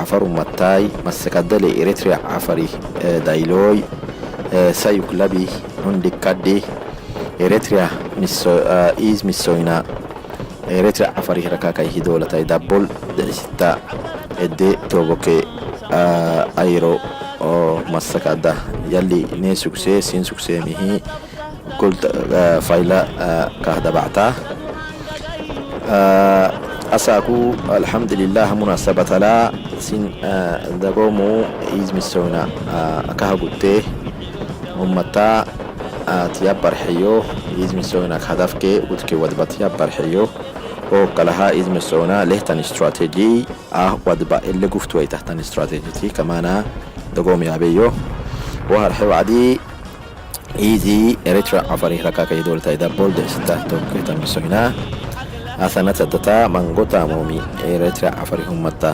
عفر متاي مسكدلي إريتريا عفري دايلوي سيكلبي عندك كدي إريتريا إيز ميسوينا إريتريا عفري ركاكاي دولة دبل دستا إدي توبوكي أيرو مسكده يلي ني سوكسي سين سوكسي مهي قلت فايلا كهدا بعتا أساكو الحمد لله مناسبة لا سين دقومو إيز ميسونا كهبوتي أمتا تيابر حيو إيز ميسونا كهدفكي ودكي ودبت يابر حيو وكلها إيز ميسونا لهتن استراتيجي ودبا اللي قفتوي تحتن استراتيجي كمانا دقوم يابيو وهرحيو عدي إيزي إريترا عفري ركاكي دولة إيدا بولد ستاتو كيتا ميسونا SANAT data manggota momi Eritrea afari hummata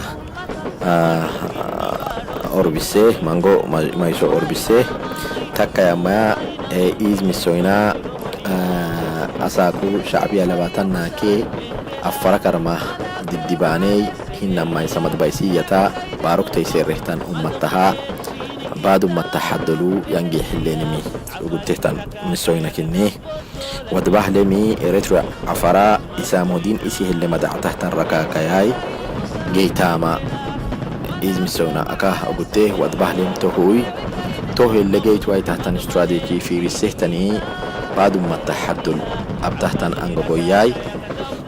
orbise mango maiso orbise takayama iz misoina asaku shacbiya labaatana ke afara karma dibdibaanay hinna may samad baysiyata baarugtay seerihtan ummataha baad ummatahaddulu yangi xillenimi ugutehtan misoina kinni ودبح لمي إريتريا عفرا إسامودين إسيه اللي مدع تحت الركاكاي جيتاما إزمسونا أكاه أقوته ودبح لم توهي اللي جيت واي تحت استراتيجي في رسيحتني بعد ما تحدل أب تحت أنغبوياي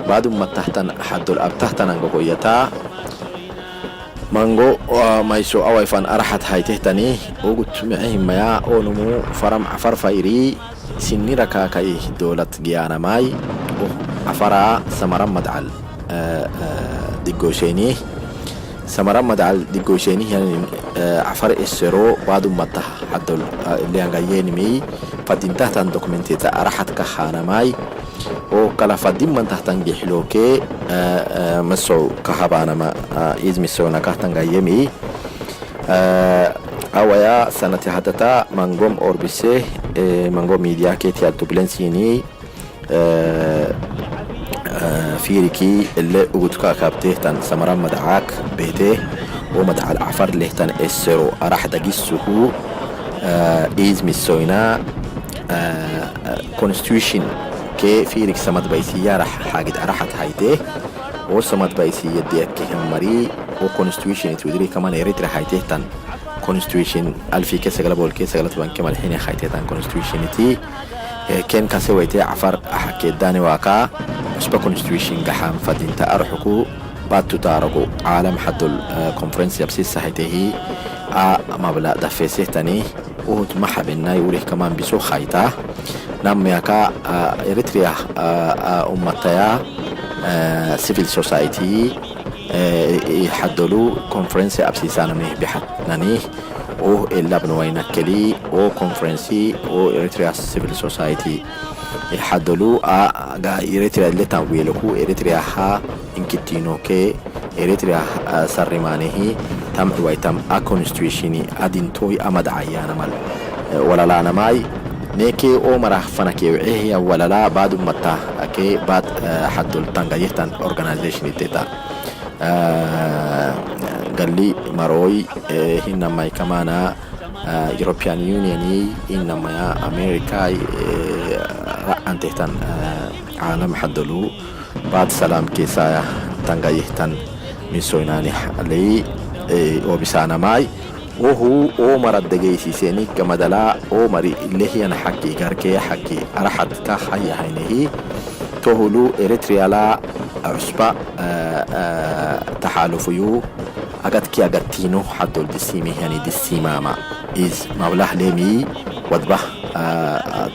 بعد ما تحت حدل أب تحت أنغبويتا مانغو ما يسو أوي فان أرحت هاي تهتني وقلت معهم ميا أونمو فرم عفر فايري سني ركاكاي دولة جيانا ماي عفرا سمرا مدعل ديقوشيني سمرا مدعل ديقوشيني يعني عفر السرو بعد ما حدل اللي انغايين مي فدين تحتان دوكمنتيتا أرحت كخانا ماي وكلا فدين من تحتان جيحلوكي مسو كهبانا ما إزمي سونا كهتان غايمي أويا سنة هدتا منغوم أوربيسي منغوم ميديا كيتي التوبلنسيني فيريكي اللي أقودكا كابته تن سمرا مدعاك بيته ومدعا العفر اللي تن السرو أراح دقيسوه إزمي السوينا كونستيوشن كي فيريك سمد بيسيا راح حاجد أراحت هايته وسمد بيسيا ديك كهم مري وكونستيوشن تودري كمان إريترا هايته تن constitution ألفي كسجل بول كسجل تبان كمال الحين خايتة عن constitutionity كان كسويته عفر أحكي داني واقع سبا constitution جحام فدين تأرحكو بعد تتاركو عالم حد الكونفرنس يبسيس سحيته ما بلا دفسه تاني وهت محبنا يوريه كمان بسو خايته نام ياكا إريتريا أمتيا civil society يحدلوا كونفرنس أبسيسانا ميه بحثنانيه او إلا بنوينا كلي او كونفرنسي او إريتريا سيفل سوسايتي يحدلوا إريتريا اللي تنويلكو إريتريا ها إنكتينو كي إريتريا سرمانيه تم ويتم كونستيوشني أدين توي أمد عيانا مال ولا لا نماي نيكي او مرح فنكي وعيه ولا لا بعد متا كي بعد حدل تنغيتان أورغانيزيشن تيتا قال لي مروي إنما كمان European Union إنما أمريكا أنتهتن عالم حدلو بعد سلام كيسايا تنغيهتن ميسويناني علي وبسانا ماي وهو أمر الدقيسي سيني كمدلا أمر اللي هي نحكي كاركي حكي أرحت كحيا هينه تهلو إريتريا لا عصبة تحالفيو أقد كي أقدتينو حدو الدسيمي يعني دسيماما إز مولاه ليمي ودبه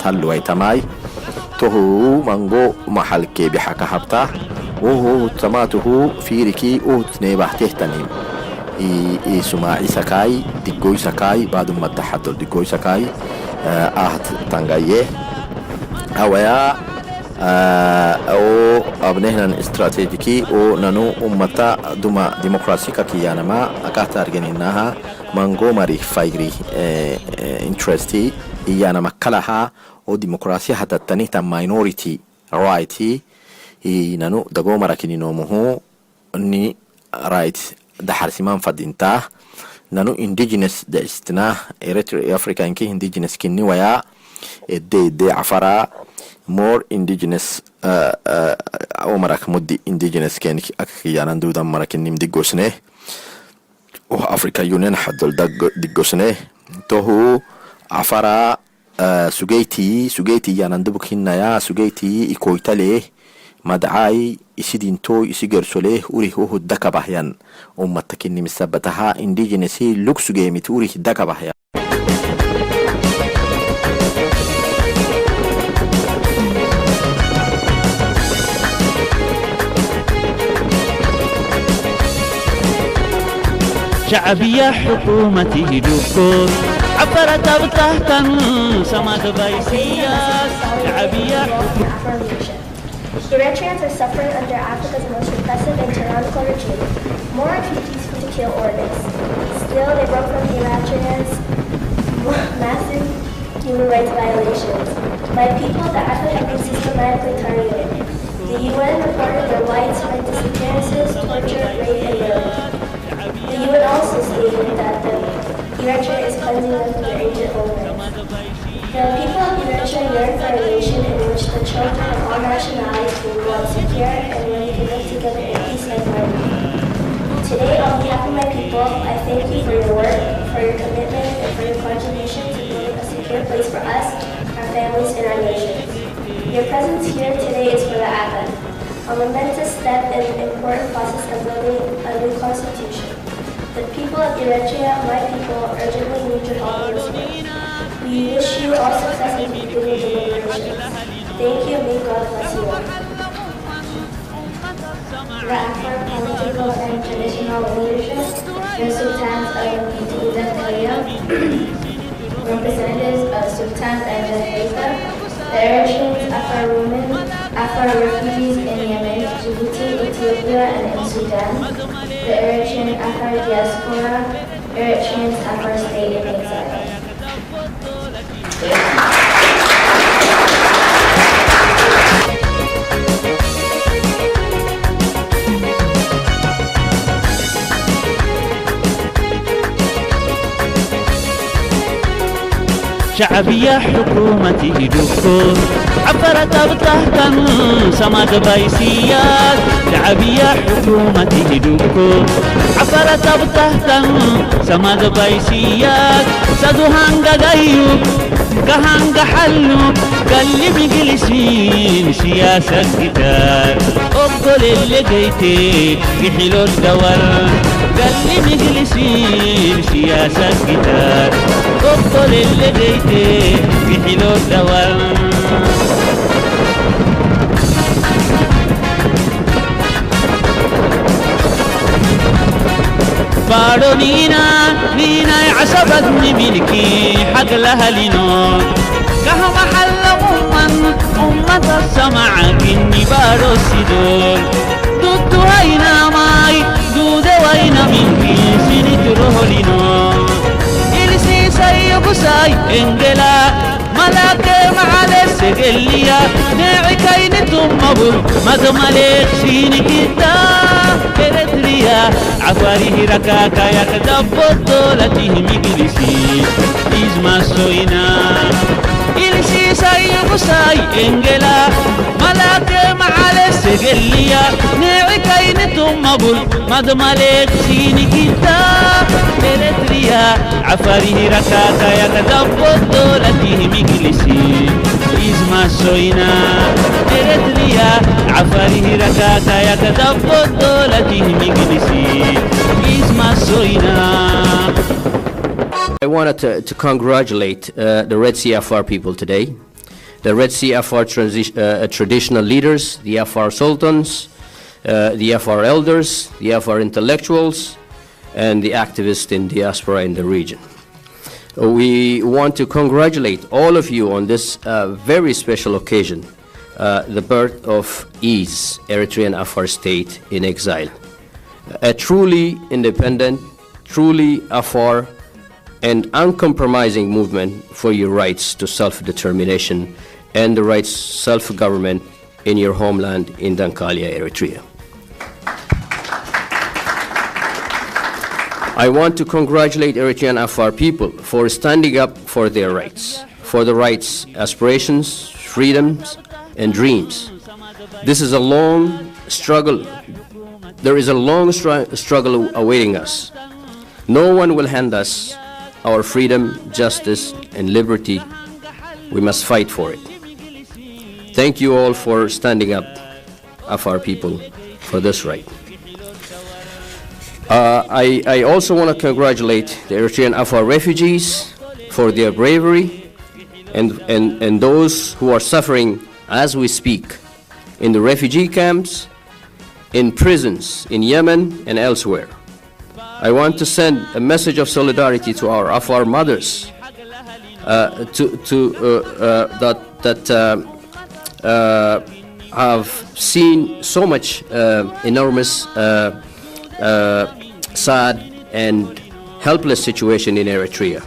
تلو ايتماي تهو منغو محل كي بحكا حبتا وهو تماته فيريكي تنيبه تهتنيم سماعي سكاي ديقوي سكاي بعد ما تحدو ديقوي سكاي تنغايه أويا او ابنهن استراتيجيكي او نانو امتا دوما ديمقراطيكا كيانا ما اكاتا ارجنيناها مانغو ماري فايري انترستي يانا مكلها او ديمقراطيا حتى تنيتا ماينوريتي رايتي نانو دغو مراكيني نومو ني رايت dahar siman fadinta nanu indigenous da istina Eritrea Africa inki indigenous kinni waya de afara more indigenous marak muddi indigenous ken akhiyanan dudan marakin nim digosne Africa Union hadol digosne tohu afara sugeyti yanan dubukhinna ya sugeyti ikoitale madai isidinto isigersole uri ho dakabahyan ummatakin misabataha indigenous luxuge mituri dakabahyan شعبية حكومتي دكتور عبرت بطهتن سماد بايسيات شعبية Eritreans are suffering under Africa's most repressive and tyrannical regime. More refugees flee to kill orders. Still, they broke from the Eritreans' massive human rights violations. By people, the Africa have been systematically targeted. The UN reported their widespread disappearances, torture, rape, and murder. The UN also stated that Eritrea is cleansing them from their ancient homeland. The people of Eritrea yearn for a nation in which the children of all nationalities will grow up secure and where they can live together in peace and harmony. Today, on behalf of my people, I thank you for your work, for your commitment, and for your contribution to building a secure place for us, our families, and our nations. Your presence here today is for the Advent, a momentous step in an important process of building a new constitution. The people of Eritrea, my people, urgently need your help in this work. We wish you all success in completing deliberations. Thank you, may God bless you all. The Afar political and traditional leadership, the Sultans of Ethiopia, representatives of Sultans and Jamaica, the Eritreans, Afar women, Afar refugees in Yemen, Djibouti, Ethiopia, and in Sudan, the Eritrean Afar diaspora, Eritreans Afar state in exile. شعبية حكومتي دكتور عبرت بطهتن سماد بايسيات شعبية حكومتي دكتور عبرت بطهتن سماد بايسيات سدو هنگا غيوب كهنگا حلوب قلي بجلسين سياسة كتار اقل اللي جيتي يحلو الدول قلي بجلسين سياسة كتار اقل اللي جيتي يحلو الدول بارو نينا عصبتني ملكي حق لها لنور كهم حل أمة السمع كني بارو السدول دود وينا ماي دود وينا منكي سنتره لنور إلسي سيب ساي انجلا ملاك معالي السجلية نعكين تمبر مدمالك سينكتا إرتريا عفاريه ركاكا يكدب دولته مجلسي إزما سوينا إلسي سايب ساي انجلا ملاك معالي السجلية نعكين تمبر مدمالك سينكتا إرتريا عفاريه ركاكا يكدب دولته مجلسي إزما سوينا إرتريا عفاريه ركاكا يكدب دولته مجلسي إزما سوينا. I wanted to congratulate the Red Sea Afar people today, the Red Sea Afar traditional leaders, the Afar sultans, the Afar elders, the Afar intellectuals, and the activists in diaspora in the region. We want to congratulate all of you on this very special occasion, the birth of EASE, Eritrean Afar State in Exile, a truly independent, truly Afar and uncompromising movement for your rights to self-determination and the rights self-government in your homeland in Dankalia, Eritrea. I want to congratulate Eritrean Afar people for standing up for their rights, for the rights, aspirations, freedoms, and dreams. This is a long struggle. There is a long struggle awaiting us. No one will hand us our freedom, justice, and liberty. We must fight for it. Thank you all for standing up, Afar people, for this right. I also want to congratulate the Eritrean Afar refugees for their bravery and those who are suffering as we speak in the refugee camps, in prisons in Yemen and elsewhere. I want to send a message of solidarity to our Afar mothers that have seen so much enormous sad and helpless situation in Eritrea.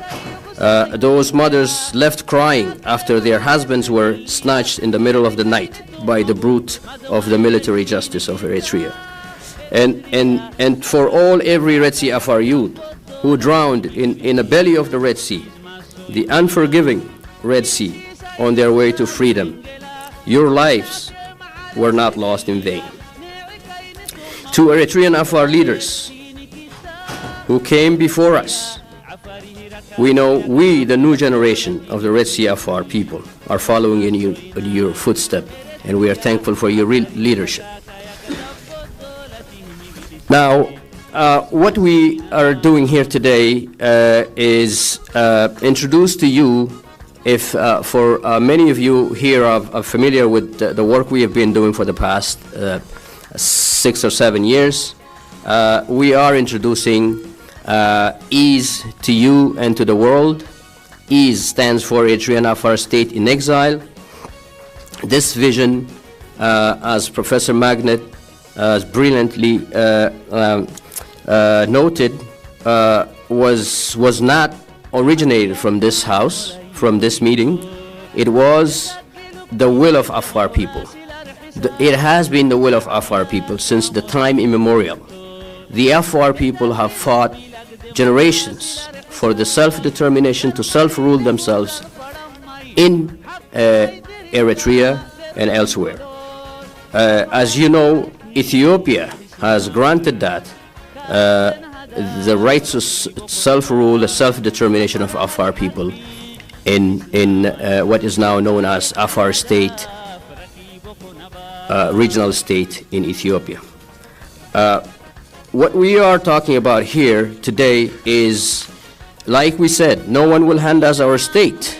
Those mothers left crying after their husbands were snatched in the middle of the night by the brute of the military justice of Eritrea. And for every Red Sea Afar youth who drowned in the belly of the Red Sea, the unforgiving Red Sea, on their way to freedom, your lives were not lost in vain. To Eritrean Afar leaders who came before us, we know we, the new generation of the Red Sea Afar people, are following in your footsteps, and we are thankful for your leadership. Now, what we are doing here today is introduce to you, if for many of you here are familiar with the work we have been doing for the past 6 or 7 years, we are introducing EASE to you and to the world. EASE stands for Eritrean Afar State in Exile. This vision, as Professor Magnet brilliantly noted, was not originated from this house, from this meeting. It was the will of Afar people. It has been the will of Afar people since the time immemorial. The Afar people have fought generations for the self-determination to self-rule themselves in Eritrea and elsewhere. As you know, Ethiopia has granted that the right to self-rule, the self-determination of Afar people in what is now known as Afar State, regional state in Ethiopia. What we are talking about here today is, like we said, no one will hand us our state.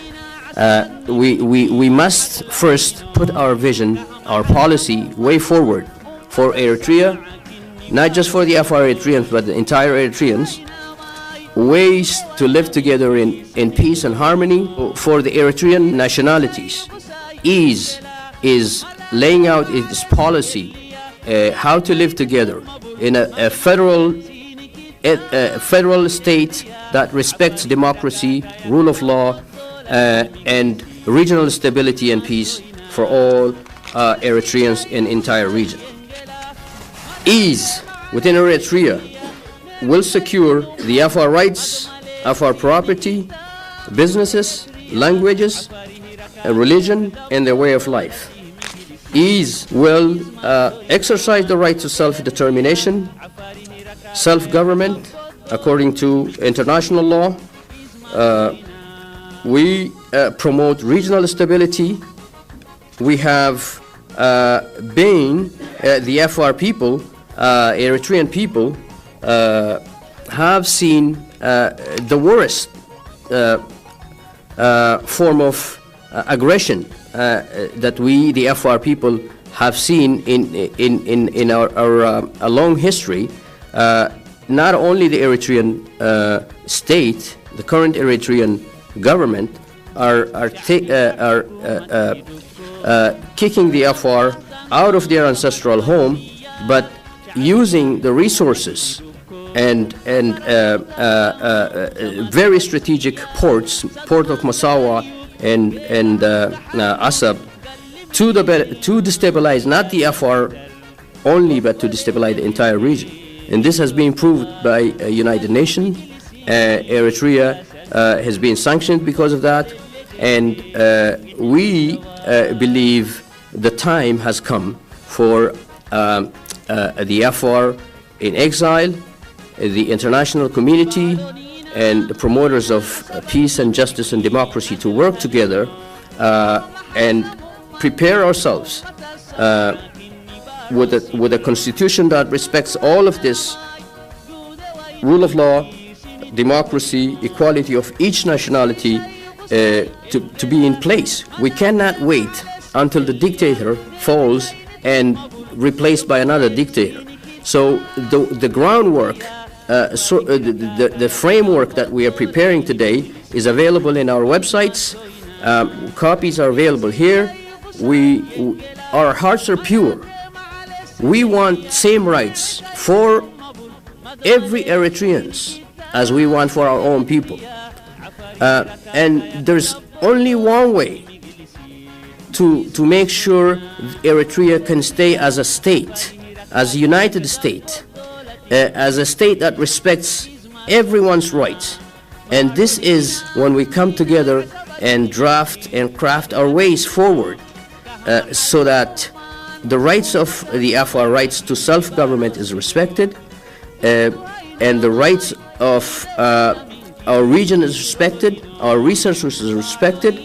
We must first put our vision, our policy way forward for Eritrea, not just for the Afar Eritreans, but the entire Eritreans, ways to live together in peace and harmony for the Eritrean nationalities. EASE is laying out its policy, how to live together in a federal state that respects democracy, rule of law, and regional stability and peace for all Eritreans in the entire region. EASE within Eritrea will secure the Afar rights, Afar property, businesses, languages, religion, and their way of life. EASE will exercise the right to self-determination, self-government, according to international law. We promote regional stability. We have been, the Afar people, Eritrean people, have seen the worst form of aggression that we, the Afar people, have seen in our long history. Not only the Eritrean state, the current Eritrean government are kicking the Afar out of their ancestral home, but using the resources and very strategic ports, Port of Massawa and Asab, to destabilize not the Afar only, but to destabilize the entire region. And this has been proved by United Nations. Eritrea has been sanctioned because of that. And we believe the time has come for the Afar in exile, the international community, and the promoters of peace and justice and democracy to work together and prepare ourselves with a constitution that respects all of this: rule of law, democracy, equality of each nationality to be in place. We cannot wait until the dictator falls and replaced by another dictator. So the groundwork, the framework that we are preparing today is available in our websites. Copies are available here. Our hearts are pure. We want same rights for every Eritreans as we want for our own people. And there's only one way to make sure Eritrea can stay as a state, as a united state, as a state that respects everyone's rights. And this is when we come together and draft and craft our ways forward so that the rights of the Afar rights to self-government is respected, and the rights of our region is respected, our resources is respected,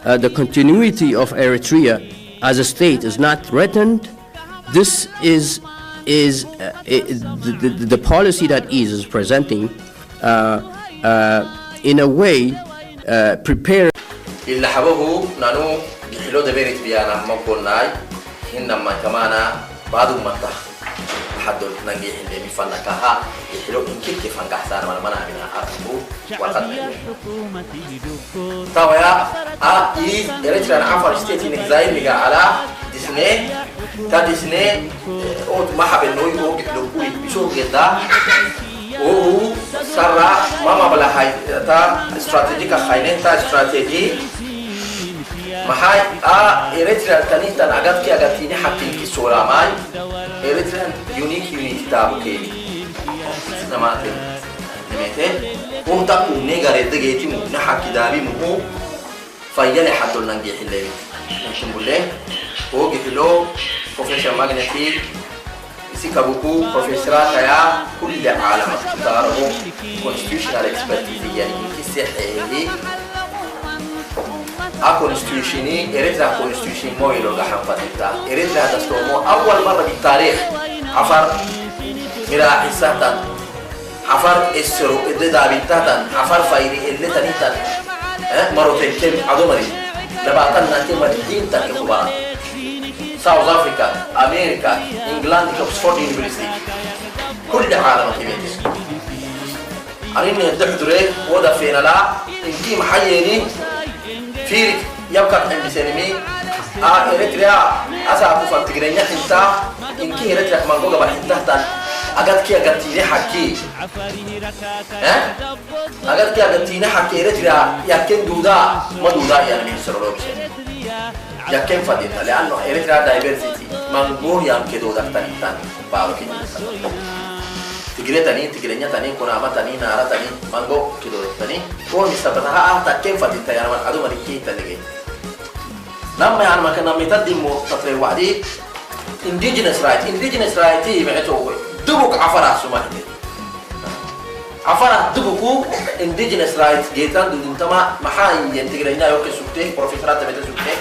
the continuity of Eritrea as a state is not threatened. This is the policy that is presenting in a way prepared. إلا حبوه نانو يحلو دبيرت بيانا مقولناي إنما كمانا بعض المنطقة حدو نجيح اللي مفنكها يحلو إن كيف فنكحسان من منا منها أربو وقد طويا إيريتريا نعفر ستيتي نكزاين مجا على ديسني تا ديسني أوت ما حب إنه يقول كتلوكوي بيشوف جدا وهو سرّا ماما بلا هاي تا استراتيجية خاينة تا استراتيجي محاي إيريتريا تاني تناقض كي أقتيني حقين كي سورا ماي إيريتريا يونيك تابو كيني نماتي نماتي وهم تقو نيغاري دقيتي مو نحكي دابي مو فايالي حدو ننجيح الليل نشم بولي هو قتلو بروفيسور ماغنتي سيكابوكو بروفيسورات يا كل عالم تعرفوا constitutional expertise يعني كسيحي constitutioni إريتريا constitution مو يلو جحن فتيتا إريتريا دستور مو أول مرة بالتاريخ عفر إلى حساتن عفر السرو إددا بنتاتن عفر فايري اللي تنيتن مرتين كم عدومري لبعتنا تيم الدين تكبر ساوث أفريقيا أمريكا إنجلند أكسفورد يونيفرسيتي كل عالم كبير أريني الدكتورة وده فينا لا إنتي محييني فيرك يبقى عند سينمي إريتريا أسا أبو فتقريني حتى إنكي إريتريا مانغو قبل حتى أقد كي أقدتيني حكي أقد كي أقدتيني حكي إريتريا يمكن دودا ما دودا يعني من سرولوبس يمكن فدينا لأنه إريتريا دايفرسيتي مانغو يمكن دودا تاني باروكي تقريني تاني كناما تاني نارا تاني مانغو كدو تاني هو نسبتها تكين فدينا يعني من عدو مريكي تلقي نما يعني ما كنا متقدم تطلع وعدي indigenous right هي معناته دبوك عفرة سماحتي عفرة دبوكو indigenous right جيتان دون تما محاي ينتقلنا يوكي سكتي بروفيسورات بيت سكتي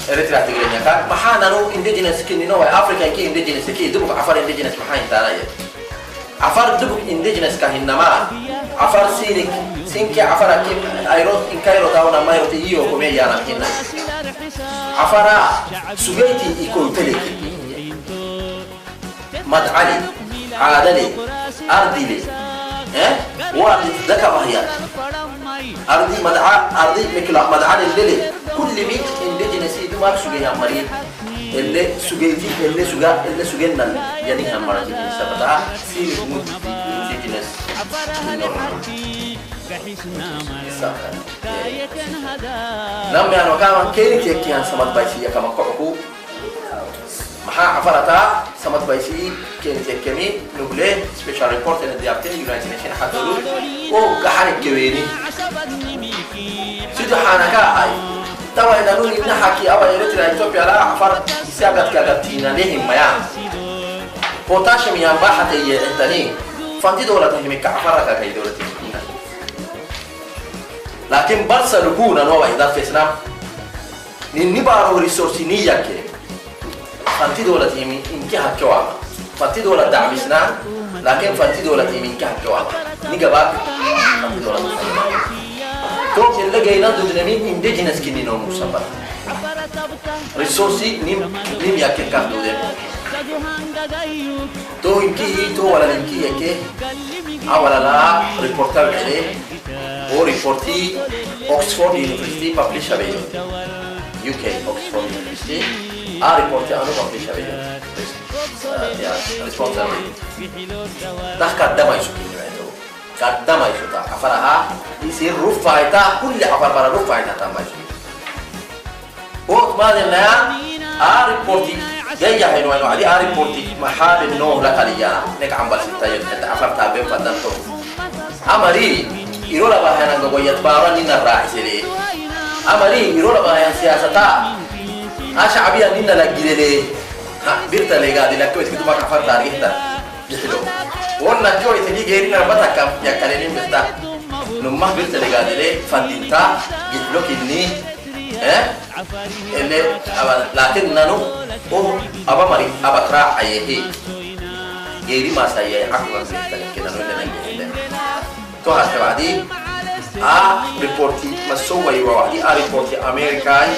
إريتريا تقلنا كان محانا نو indigenous كني نو أفريقيا كي indigenous كي دبوك عفرة indigenous محاي تاناي عفر دبوك indigenous كهنما عفر سينكي عفرة كي أيروت إن كايرو تاونا ما يوتيو كمية يانا كنا عفرة سجيتي يكون تلك مدعلي عادلي أردلي وارد ذكا بهيات أردي أردي مكلا مدعلي الليل كل ميت indigenous يدمر سجيها مريض اللي سجيتي اللي سجينا يعني هم مريض سبتها سير مود indigenous نعم يعني وكمان كيرك يكيان سمات بايسية كما قعكو محا عفرتا سمت بايسي كانت يكمي نقوله سبيشال ريبورت ان ديابتين يونايتد نيشن حدلو او كحرك كويني سيدو حانكا هاي توا يدلون إن حكي أو يرتري إثيوبيا لا عفر سياقت كعتينا لهم ما بوتاشيوم يا باحة يعتني فانتي دولة هم كعفرك كي دولة لكن برس لكونا نوع إذا فيسنا نبارو ريسورسي نيجا كي فانتي دولة هم إنك هكوا فانتي دولة دعمسنا لكن فانتي دولة هم إنك هكوا نيجا فانتي دولة تو اللي جاينا دودنامين indigenous كني نوم مسافر ريسورسي نيم يأكل كافدودن تو إنكي تو ولا إنكي يكى أولا لا ريبورتر عليه هو ريبورتي أكسفورد يونيفرسيتي بابليش أبيه UK أكسفورد يونيفرسيتي ريبورتي أنا بابليش أبيه ريسبونسر ده كده ما يسوي كده ما يسوي عفرها يصير رفعتها كل عفر برا رفعتها تمام وقت ما لنا ريبورتي جاي هينو علي ريبورتي محل النوم لك عليا نك عم بس انت عفر تابع فدانتو امري يرولا بهنا غويت بارا نينا رايس لي امري يرولا بهنا سياستا شعبيه نينا لجيلي بيرتا لي قاعد لك كويس كده ما عفر تاريختا يحلو وانا جوي تجي غيرنا بتاكم يا كلامي بتا نمّه بيرت اللي قاعد ليه فندينتا يحلوك إني اللي لكن نانو أبا مري أبا ترى عيه غيري ما سايه عقل غير كده نقول لنا تو هالتبعدي ريبورتي مسوي يوعدي ريبورتي أمريكاي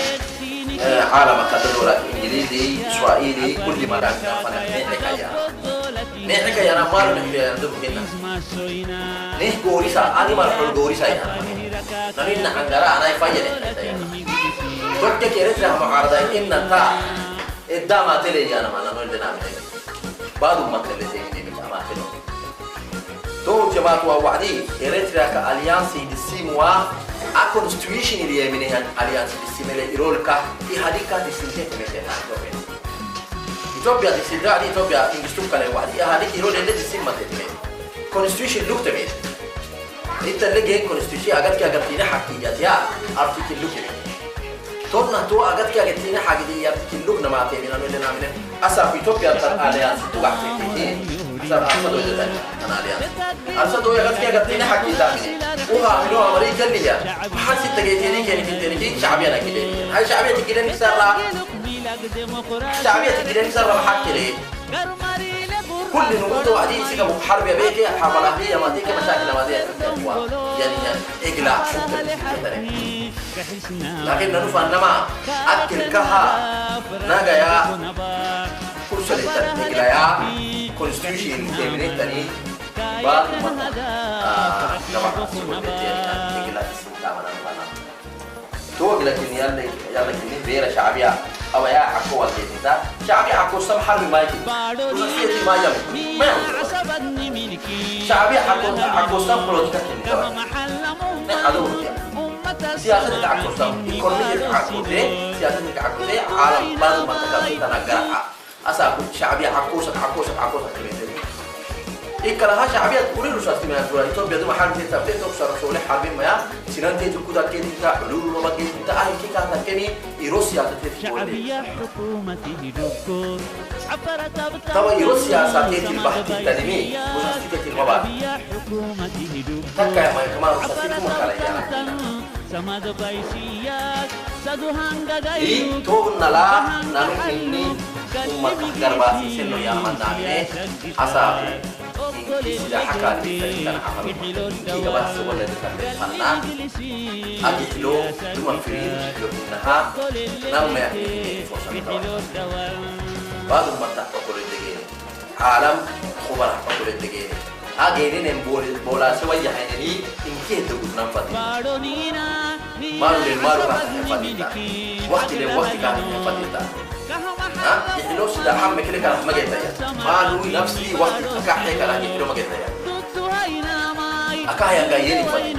عالم كدولة إنجليزي إسرائيلي كل ما رأينا نحن كيا نمر نحن ندبكنا نه غوريسا أنا ما نقول غوريسا يا نحن نحنجرا أنا يفاجئ توجه كيرت رح معارضة إن تا إدام أتلي جانا ما نقول لنا بعد ما تلي تيجي بجامعة كده تو جماعة وعدي كيرت رح كأليانسي دسيموا أكونستيوشن اللي يمينه أليانسي دسيمله إيرولكا في هذيك دسيمته كمية إثيوبيا دسيمله على إثيوبيا إنجلترا كله وعدي هذيك إيرول اللي دسيمة تتمين كونستيوشن لوك تمين إنت اللي جاي كونستيوشن أجد كي أجد حقيقة يا أرتيكل لوك تونا تو أجد كي أجد حقيقة أرتيكل لوك نما تمين أنا اللي نعمله أسا إثيوبيا تر أليانس توقع فيه أسا أرسل دوية أنا أليانس أرسل دوية أجد كي أجد حقيقة وها منو أمريكا اللي يا محل ستة جيتيني كاني كنتيني شعبية أنا كده هاي شعبية تكلم سرّا شعبية تكلم سرّا محل كده كل نقطة وعدي سكة محاربة بيك حرب أهلية ما ديك مشاكل ما ديك يعني إقلاع لكن ننفع إنما أكل كها نجايا كرسي إقلاع كونستيوشن كمية تاني بعد ما نبغى نسوي إقلاع تو لكن يلا كني بير شعبية أو يا حكوا الجديدة شعبية حكوا سام حرب ما يجي وزيتي ما يجي ما يجي شعبية حكوا سام بروتكا كني نحدو سياسة تعكوا سام إيكونومية تعكوا ده سياسة تعكوا ده عالم بعض ما تكلم تناقرها أسا شعبية حكوا كني إكلها شعبية كل الرسالة من الدولة إثيوبيا دوما حرب تتابع توصل رسول حرب ما سنان تيجي كذا كذي تا حلول ما كذي تا أي كي كذا كني روسيا تتفق طبعا روسيا ساتيت البحث التنمي وساتيت المبادئ تكا ما كمان ساتيت مكالمة إيه تو نلا نانو كني umat garba seno ya mandamine asa sida hakati tan amal ki gaba wala kan fanna agi lo tuma firin lo naha namme بعض المنطقة تقول الدقيقة عالم خبراء تقول الدقيقة أجيني نقول بولا سوى يحيني إن كده تقول نفادي مارو للمارو كان نفادي وقت لوقت كان نفادي يحلو سدا حم كده كان ما جيت يا مارو نفسي وقت كحية كان يحلو ما جيت يا أكايا جايين فادي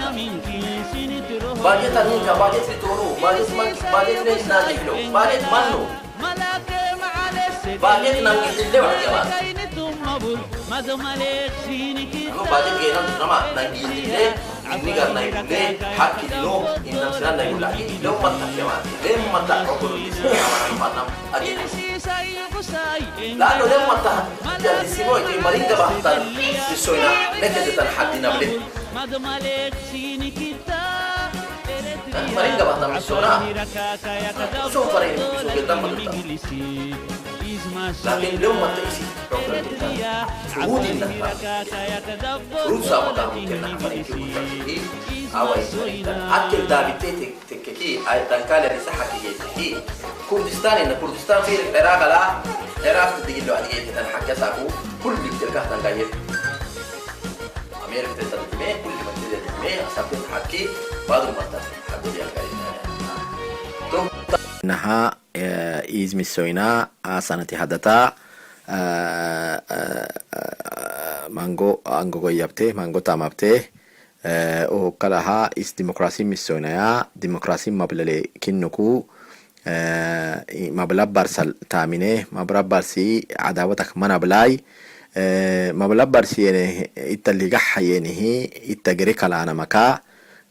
باجي تاني كباجي ترو باجي ليش نادي يحلو باجي منو بعدين نمجي اللي واحد يا مان بعدين جينا نما نمجي اللي نيجا نيجي حكي له إن نفسنا نيجي لا لو ما تكلم ليه ما تأكل ما نام أجل لا لو ليه ما تها يعني سيمو يجي مريض بحثان بسوينا نكذا تنحدي نبله مريض بحثان بسوينا شو فريق بسوي كده ما تتا لكن لو ما تيجي شهود النهار شهود سامع ممكن نحفرك أوي أكل دابي تككي أي تنكال اللي سحكي هي كردستان إن كردستان في العراق لا العراق تيجي له أدية تنحكي ساكو كل بيتركه تنكاية أمريكا تتدمي كل ما تتدمي سبب حكي بعض المرات حكي يا نها إزمي سوينا سنتي حدثا مانغو غيابته مانغو تامابته او كلها اس ديمقراطي ميسونيا ديمقراطي مبلل كنكو مبلب برسل تامينه مبلب برسي عداوتك منا بلاي مبلب برسي يعني التلقى حيينه التجري كلانا مكا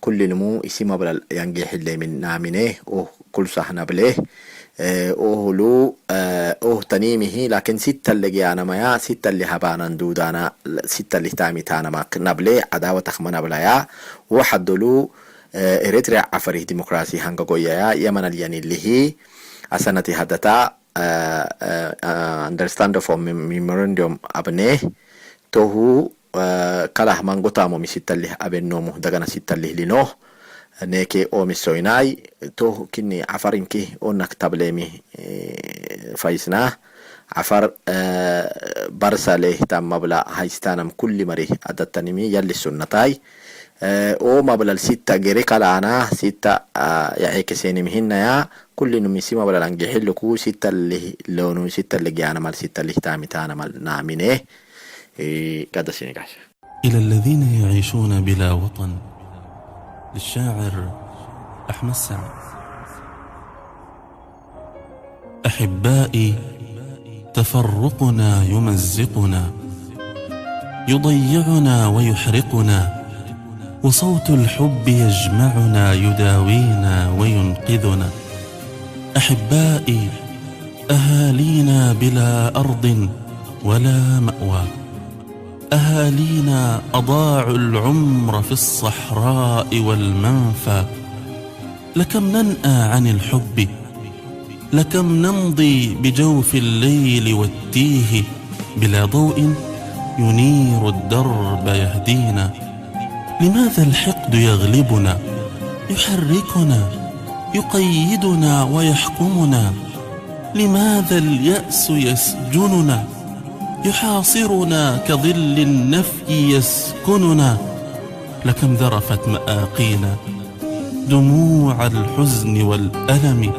كل نمو اسم مبلل ينجح اللي من نامينه او كل صحنا بليه اوهلو تنيمه لكن ستة اللي جانا مايا ستة اللي هبانا دودانا ستة اللي تاميتانا ما نبلي عداوة تخمنا بلايا وحدلو إريتريا عفري ديمقراطي هنگا قويا يمن الياني اللي هي أسانتي هدتا understand for memorandum أبنيه توهو كله مانغو تامو مي ستة اللي أبنومو دغانا ستة اللي لنوه نيكي او مسويناي تو كني عفرين كي اونك تابليمي فايسنا عفر برساله تام مبلا هايستانم كل مري عدتنمي يلي سنتاي او مبلا الستة غيري كالانا ستة يعيك سينمهن يا كل نمسي مبلا لنجحلكو ستة اللي لونو ستة اللي جانا مال ستة اللي تامتانا مال نامينه قد سينيكاش إلى الذين يعيشون بلا وطن للشاعر أحمد السعد. أحبائي تفرقنا يمزقنا يضيعنا ويحرقنا وصوت الحب يجمعنا يداوينا وينقذنا. أحبائي أهالينا بلا أرض ولا مأوى أهالينا أضاعوا العمر في الصحراء والمنفى. لكم ننأى عن الحب لكم نمضي بجوف الليل والتيه بلا ضوء ينير الدرب يهدينا. لماذا الحقد يغلبنا يحركنا يقيدنا ويحكمنا؟ لماذا اليأس يسجننا يحاصرنا كظل النفي يسكننا؟ لكم ذرفت مآقينا دموع الحزن والألم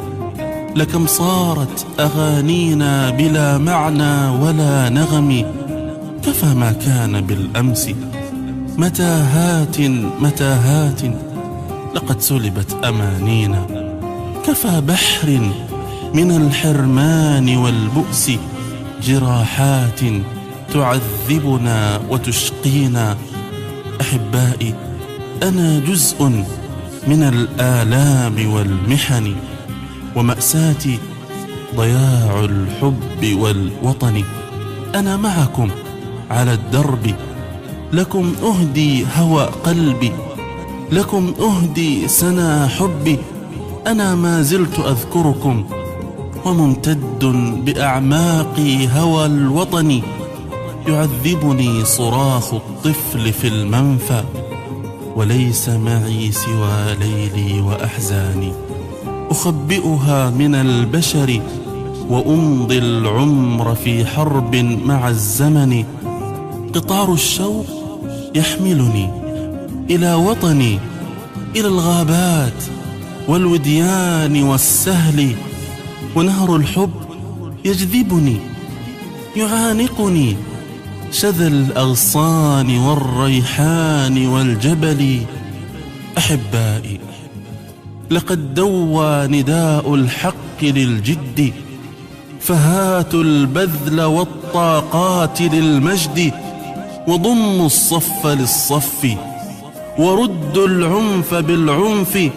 لكم صارت أغانينا بلا معنى ولا نغم. كفى ما كان بالأمس متاهات متاهات لقد سلبت أمانينا. كفى بحر من الحرمان والبؤس جراحات تعذبنا وتشقينا. أحبائي أنا جزء من الآلام والمحن ومأساتي ضياع الحب والوطن. أنا معكم على الدرب لكم أهدي هوى قلبي لكم أهدي سنا حبي. أنا ما زلت أذكركم وممتد بأعماقي هوى الوطن. يعذبني صراخ الطفل في المنفى وليس معي سوى ليلي وأحزاني. أخبئها من البشر وأمضي العمر في حرب مع الزمن. قطار الشوق يحملني إلى وطني إلى الغابات والوديان والسهل. ونهر الحب يجذبني يعانقني شذا الأغصان والريحان والجبل. أحبائي لقد دوى نداء الحق للجد فهاتوا البذل والطاقات للمجد وضموا الصف للصف وردوا العنف بالعنف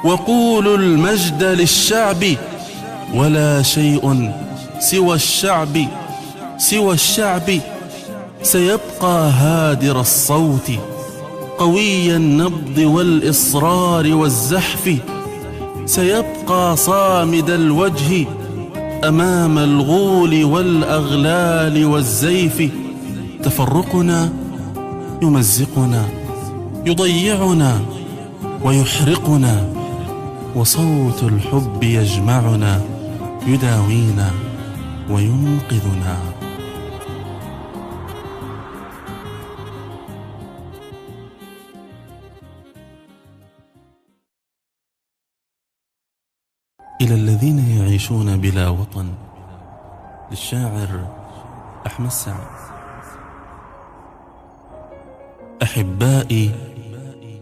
وقولوا المجد للشعب ولا شيء سوى الشعب سيبقى هادر الصوت قوي النبض والإصرار والزحف سيبقى صامد الوجه أمام الغول والأغلال والزيف تفرقنا يمزقنا يضيعنا ويحرقنا وصوت الحب يجمعنا يداوينا وينقذنا. إلى الذين يعيشون بلا وطن للشاعر أحمد سعد. أحبائي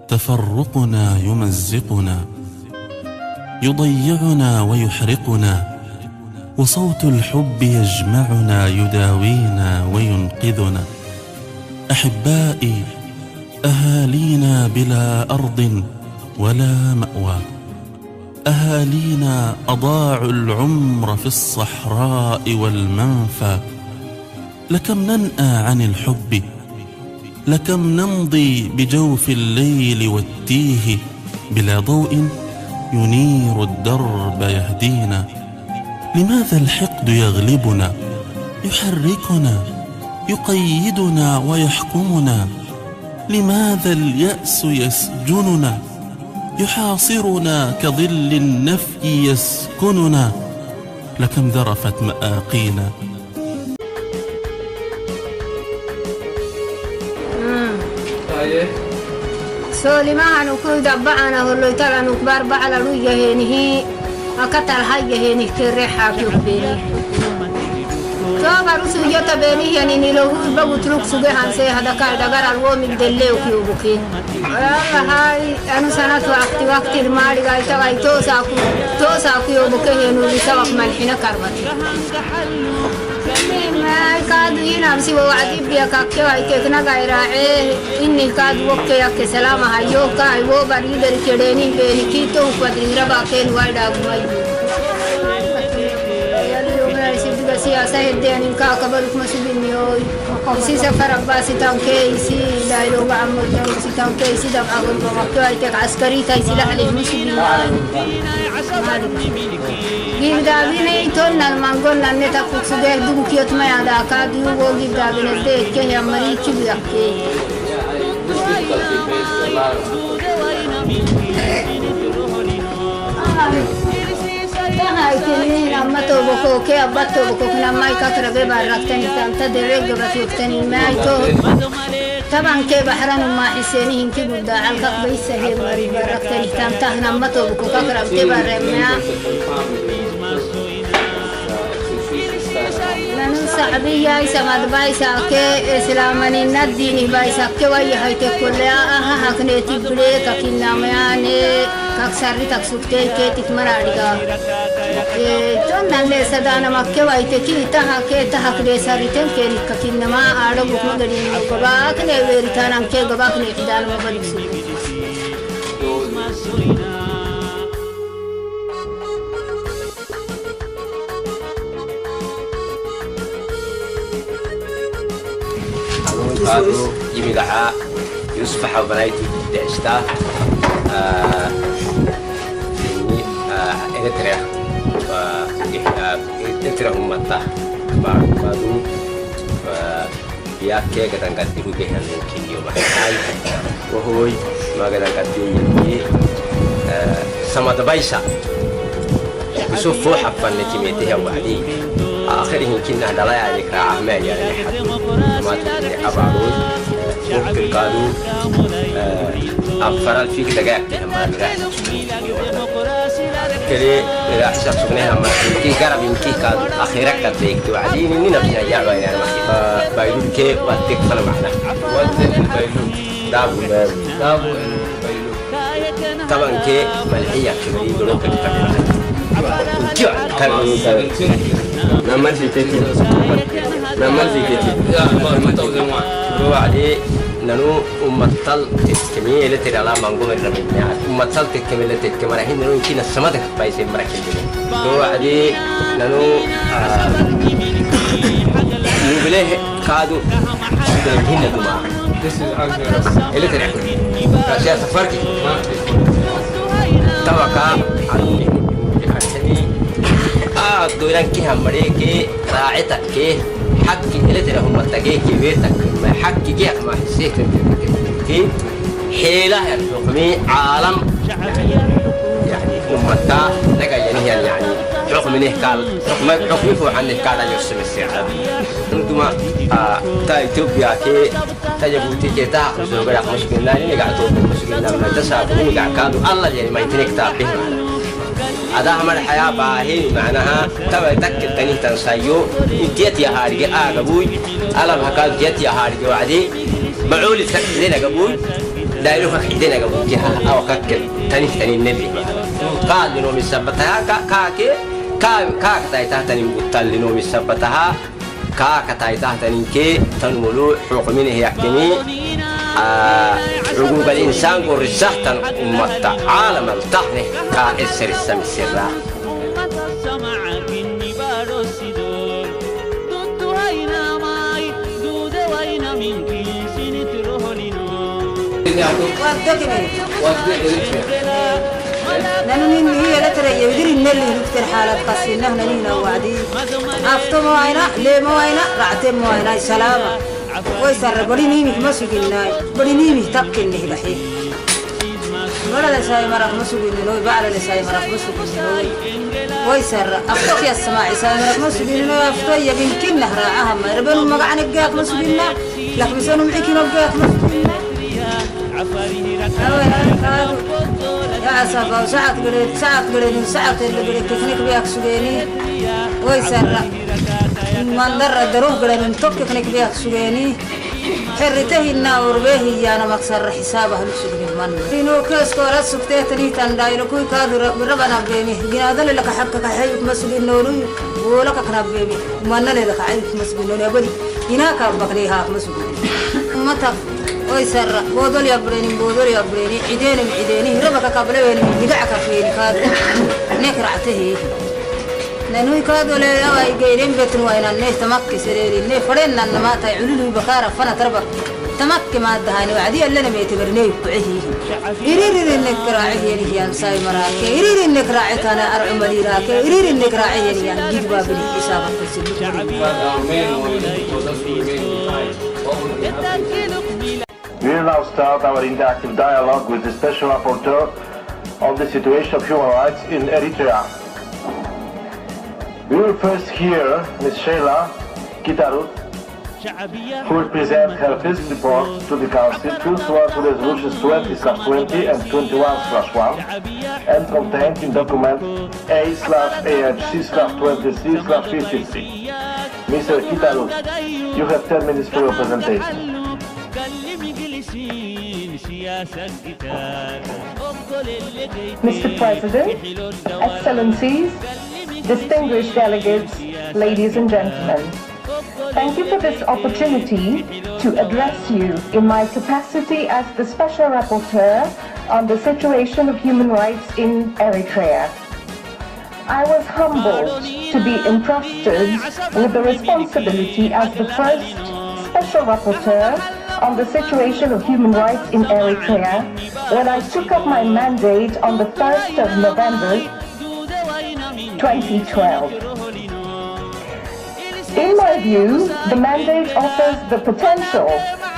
تفرقنا يمزقنا يضيعنا ويحرقنا وصوت الحب يجمعنا يداوينا وينقذنا. أحبائي أهالينا بلا أرض ولا مأوى أهالينا أضاعوا العمر في الصحراء والمنفى لكم ننأى عن الحب لكم نمضي بجوف الليل والتيه بلا ضوء ينير الدرب يهدينا. لماذا الحقد يغلبنا يحركنا يقيدنا ويحكمنا؟ لماذا اليأس يسجننا يحاصرنا كظل النفي يسكننا؟ لكم ذرفت مآقينا. سولي ما أنا كل دبعنا هلو ترى نكبر بعلى لوجه هني أكتر هاي هني كريحة كيوبيني توبا رسول يوتا بيني يعني نلوه بقولك سجها سه هذا كار دعار الوم الدليل وكيوبكين هاي أنا سنة وقت المال جاي تغاي توسا كيوبكين ولسوا ملحنا كربتي ما كادو ينامسي وعدي بيا كاكيا كنا غيراعي إني كادو وكيا كسلام هايو كاي वो बड़ी दर चढ़ेनी बेनी की तो पदरिंद्रा बाके नुआई डागुआई यानी लोग ऐसे दिवसी आशा है देनी का कबर उसमें सुबिनियो इसी सफर अब्बासी तांके इसी डायलॉग आमर इसी तांके इसी दफा को वक्त आई तक अस्करी था इसी लहले मुस्लिम गिरदाबी नहीं तो नल मांगो नन्हे तक कुछ देर दुखियत में आदा का दियो वो गिरदाबी ने देख के हमारी चुभी रखे Hai kini nama tu buku ke abad tu buku nama ikat raga barat ni tanta derek jawab yuktani mai tu taban ke bahran ma hiseni hinki buda alqaq baisah mari barat ni tanta nama tu buku kakram ke baremnya nanu sahabiya samad baisa ke islamani nadini baisa ke wai hai te kulla aha hakne tibre kakinna mayane kaksari taksukte ke tikmaradiga ton nanle sadana makke wai te ki taha ke tahakre sariten ke kakinna ma ado bukma gadi goba kne veritanam ke goba kne tidan ma badisu قالوا يمي دعاء يصبح وبنايته دعشتا إنتريا إنتريا أمتا بعدو يا كي قدان قدروا بها ممكن يوم حي وهو ما قدان قدروا يمي سما دبايسا يشوف فوح فنتي ميتها وعدي آخره يمكن أن لا يعرف أعمال يعني حد ما تدري أبعاد ممكن قالوا أفرال فيك دقائق ما نراح كلي راح شخصناها ما كي قرب يمكن قال أخيرا قد بيك توعدين إني نبينا جعبا يعني بايلون كي واتك فلا معنا واتك بايلون دابو بايلون طبعا كي ملحية كبيرة دروك الكبيرة نانو أمتال تكمية لتر على مانغو من رمينا أمتال تكمية لتر كمان هين نانو يمكن السماء تكبايس مركز نو عادي نانو نبله كادو هنا دوما لتر كاشيا سفرك توقع عني دوران كي هم مريكي راعتك كي حكي لتر هم تجيك بيتك ما حكي جيك ما حسيت كي حيلة يعني حكمي عالم يعني أمتا لقى يعني حكم منه قال حكمي فوق عنه قال يرسم السعر ثم تا إثيوبيا كي تجبوتي كي تأخذ زوجة مسكينة يعني قاعد تقول مسكينة ما تسافر يعني قاعد كانوا الله يعني ما يتنك تابه هذا عمل حياة باهي معناها تبع تك تاني تنسيو إنتيت يا هارجي قبوي ألم هكذا جت يا هارجي وعدي معول تكذينا قبوي دايلوك حدينا قبوي جها أو كك تاني النبي قال لنوم السبتها كاك تايتها تاني بطل لنوم السبتها كاك تايتها تاني كي تنملو حكمين هي حكمي حقوق الإنسان ورسالة أمة عالم التحني كأسر السم السراء لأنني هي لا ترى يدري إن اللي نكتر حالة قصينا هنا لينا وعدي أفتو موينا ليه موينا رعتين موينا سلامة ويسر بريني مش مسجنا بريني مش تبكي لحيه ولا لساي مرق مسجنا لوي بعد لساي مرق مسجنا لوي ويسر أفتو يا السماع ساي مرق مسجنا لوي أفتو يمكن نهرعها ما ربنا ما قاعد نجاك مسجنا لكن بيسونوا معك نجاك مسجنا يا أسفا ساعة اللي قلت تكنيك بياك سجيني ويسر من در الدروه قلنا نتوك تكنيك بياك سجيني حرته النور به أنا مكسر حسابه لسجن المن إنه كاس كورات سكتة تنيتان دايرو كوي كادر ربنا بيني جنادا لك حقك حيك مسجن نوري ولك كنا بيني من لك حيك مسجن نوري أبدي هنا كابكني هاك مسجن متى ويسر بودل يبريني عديني ربك قبل وين بدعك فيني كاد نكرعته لأنه كادوا لا يجيرين بيتن وين الناس تمكي سريري الناس فرنا إن ما تعللوا بكارة فنا تربك تمكي ما دهاني وعدي اللي أنا بيتبرني بعيه يريد إنك راعيه يعني ساي مراك يريد إنك راعيت أنا أرعى مليراك يريد إنك راعيه يعني جيب بابني حسابك في We will now start our interactive dialogue with the Special Rapporteur on the situation of human rights in Eritrea. We will first hear Ms. Sheila Kitarut, who will present her first report to the Council pursuant to Resolutions 20/20 and 21/1 and contained in document A/AHC/23/53. Mr. Kitarut, you have 10 minutes for your presentation. Mr. President, Excellencies, distinguished delegates, ladies and gentlemen, thank you for this opportunity to address you in my capacity as the Special Rapporteur on the situation of human rights in Eritrea. I was humbled to be entrusted with the responsibility as the first Special Rapporteur on the situation of human rights in Eritrea when I took up my mandate on the 1st of November 2012. In my view, the mandate offers the potential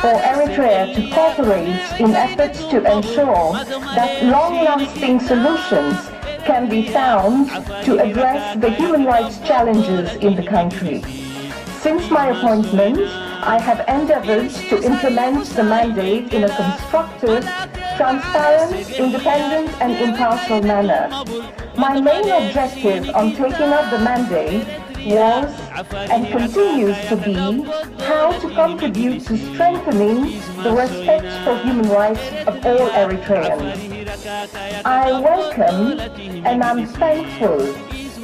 for Eritrea to cooperate in efforts to ensure that long-lasting solutions can be found to address the human rights challenges in the country. Since my appointment, I have endeavored to implement the mandate in a constructive, transparent, independent and impartial manner. My main objective on taking up the mandate was and continues to be how to contribute to strengthening the respect for human rights of all Eritreans. I welcome and I'm thankful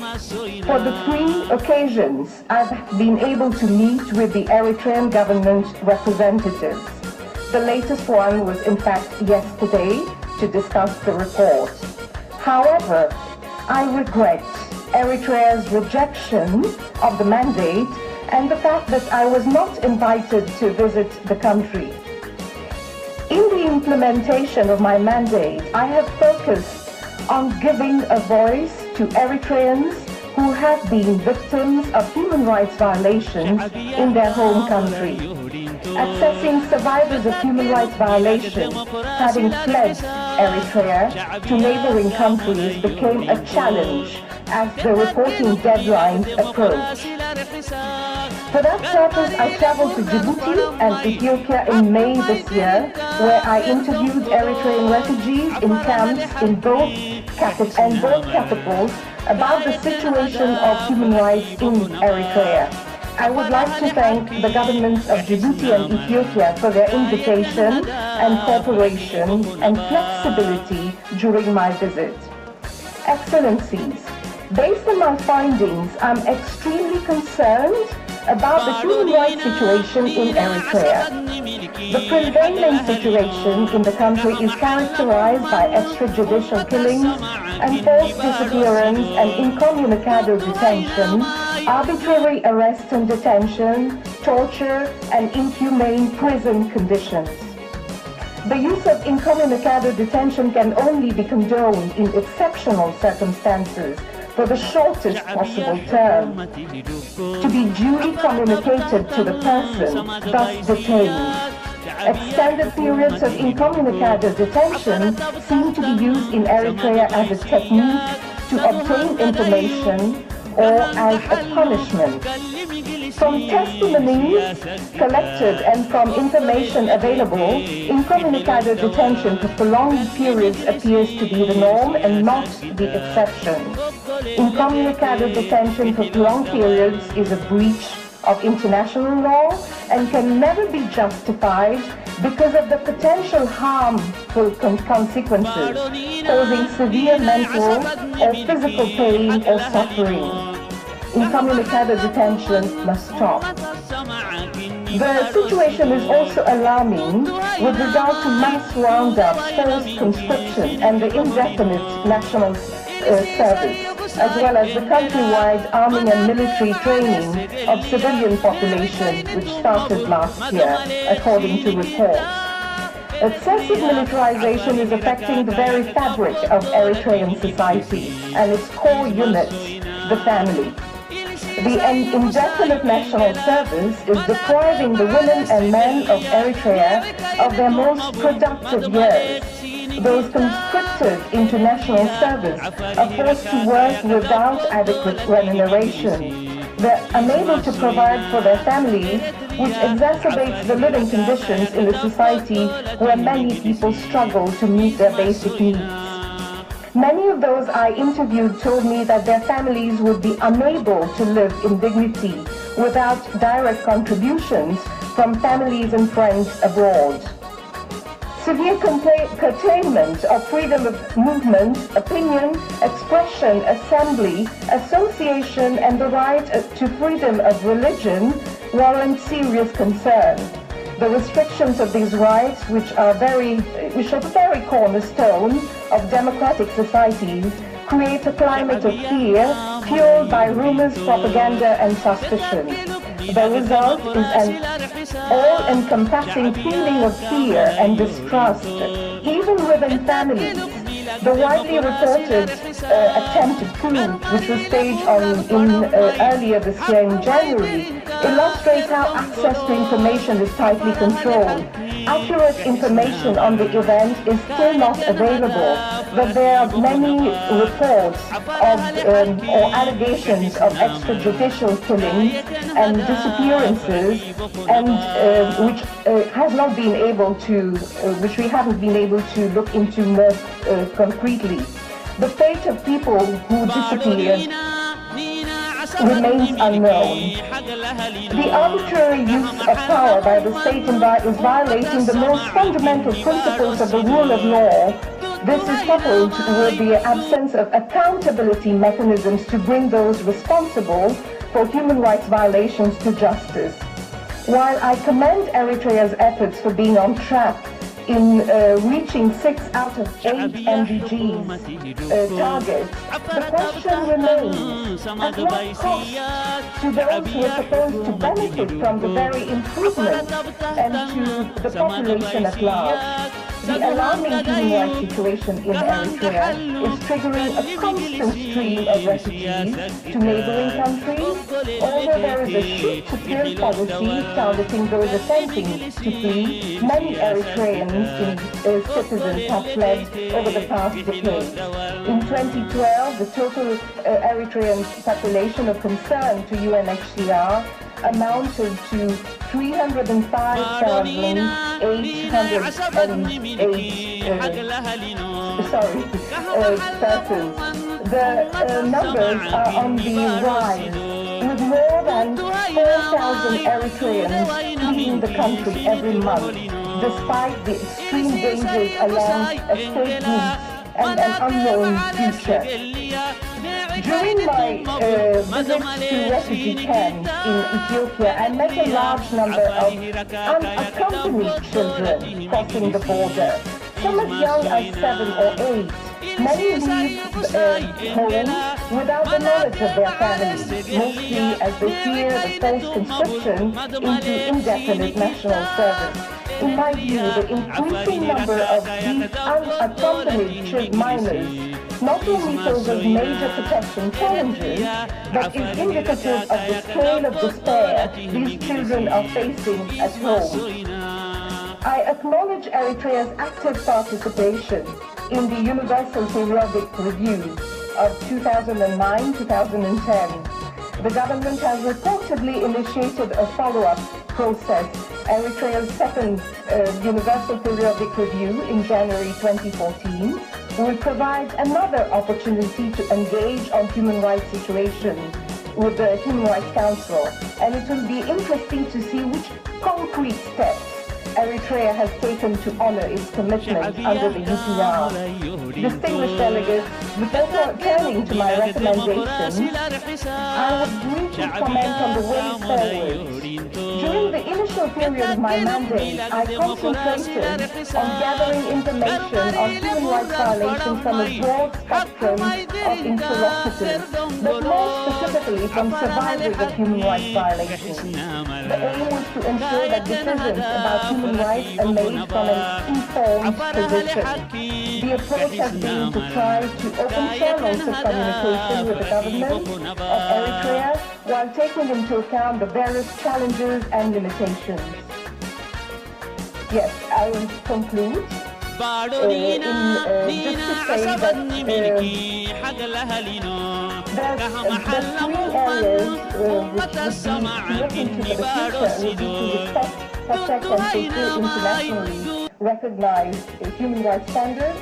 For the 3 occasions, I've been able to meet with the Eritrean government representatives. The latest one was in fact yesterday to discuss the report. However, I regret Eritrea's rejection of the mandate and the fact that I was not invited to visit the country. In the implementation of my mandate, I have focused on giving a voice to Eritreans who have been victims of human rights violations in their home country. Accessing survivors of human rights violations having fled Eritrea to neighboring countries became a challenge as the reporting deadlines approached. For that purpose, I traveled to Djibouti and Ethiopia in May this year, where I interviewed Eritrean refugees in camps in both capitals about the situation of human rights in Eritrea. I would like to thank the governments of Djibouti and Ethiopia for their invitation and cooperation and flexibility during my visit. Excellencies, based on my findings, I'm extremely concerned about the human rights situation in Eritrea. The prevailing situation in the country is characterized by extrajudicial killings and forced disappearance and incommunicado detention, arbitrary arrest and detention, torture, and inhumane prison conditions. The use of incommunicado detention can only be condoned in exceptional circumstances for the shortest possible term, to be duly communicated to the person thus detained. Extended periods of incommunicado detention seem to be used in Eritrea as a technique to obtain information or as a punishment. From testimonies collected and from information available, incommunicado detention for prolonged periods appears to be the norm and not the exception. Incommunicado detention for prolonged periods is a breach of international law and can never be justified because of the potential harmful consequences, causing severe mental or physical pain or suffering. Incommunicado detention must stop. The situation is also alarming with regard to mass roundups, forced conscription, and the indefinite national service, as well as the countrywide arming and military training of civilian population, which started last year, according to reports. Excessive militarization is affecting the very fabric of Eritrean society and its core unit, the family. The indefinite national service is depriving the women and men of Eritrea of their most productive years. Those conscripted into national service are forced to work without adequate remuneration. They're unable to provide for their families, which exacerbates the living conditions in a society where many people struggle to meet their basic needs. Many of those I interviewed told me that their families would be unable to live in dignity without direct contributions from families and friends abroad. Severe curtailment of freedom of movement, opinion, expression, assembly, association, and the right to freedom of religion warrant serious concern. The restrictions of these rights, which are the very cornerstone of democratic societies, create a climate of fear fueled by rumors, propaganda, and suspicion. The result is an all-encompassing feeling of fear and distrust, even within families. The widely reported attempted coup, which was staged earlier this year in January, illustrates how access to information is tightly controlled. Accurate information on the event is still not available, but there are many reports of or allegations of extrajudicial killings and disappearances, and which we haven't been able to look into more concretely. The fate of people who disappeared remains unknown. The arbitrary use of power by the state is violating the most fundamental principles of the rule of law This is coupled with the absence of accountability mechanisms to bring those responsible for human rights violations to justice. While I commend Eritrea's efforts for being on track in reaching 6 out of 8 MDGs targets, the question remains, at what cost to those who are supposed to benefit from the very improvement and to the population at large? The alarming human rights situation in Eritrea is triggering a constant stream of refugees to neighboring countries, although there is a shoot-to-kill policy targeting those attempting to flee. Many Eritreans citizens have fled over the past decade. In 2012, the total Eritrean population of concern to UNHCR amounted to 305,808 persons. The numbers are on the rise, with more than 4,000 Eritreans fleeing the country every month, despite the extreme dangers along escape routes and an unknown future. During my visit to refugee camps in Ethiopia, I met a large number of unaccompanied children crossing the border, some as young as 7 or 8. Many leave home without the knowledge of their families, mostly as they fear the false conscription into indefinite national service. In my view, the increasing number of these unaccompanied minors not only poses major protection challenges, but is indicative of the scale of despair these children are facing at home. I acknowledge Eritrea's active participation in the Universal Periodic Review of 2009-2010. The government has reportedly initiated a follow-up process, Eritrea's second Universal Periodic Review in January 2014, will provide another opportunity to engage on human rights situation with the Human Rights Council, and it will be interesting to see which concrete steps Eritrea has taken to honor its commitment under the UPR. Distinguished delegates, before turning to my recommendations, I would briefly comment on the way forward. During the initial period of my mandate, I concentrated on gathering information on human rights violations from a broad spectrum of interlocutors, but more specifically from survivors of human rights violations. The aim was to ensure that decisions about human rights are made from an informed position. The approach has been to try to open channels of communication with the government of Eritrea while taking into account the various challenges and limitations. Yes, I will conclude. Just to say that there's 3 areas which would be looking to the future would be to respect, protect and fulfill internationally recognized human rights standards,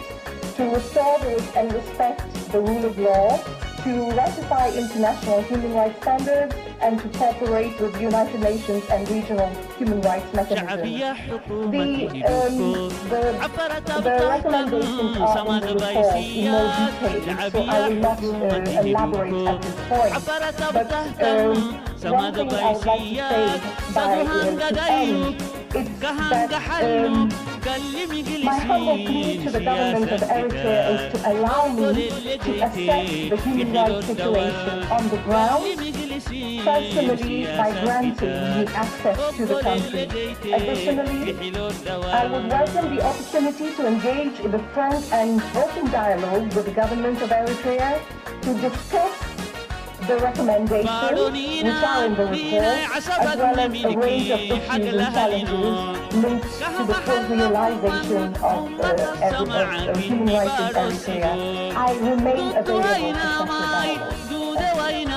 to restore and respect the rule of law, to ratify international human rights standards, and to cooperate with United Nations and regional human rights mechanisms. The recommendations are in the report in more detail, so I will not elaborate at this point. But one thing I would like to say to end is that my humble plea to the government of Eritrea is to allow me to assess the human rights situation on the ground, personally by granting me access to the country. Additionally, I would welcome the opportunity to engage in a frank and open dialogue with the government of Eritrea to discuss the recommendations which are in the report, as well as a range of issues and challenges linked to the full realization of human rights in Eritrea. I remain available for such a dialogue.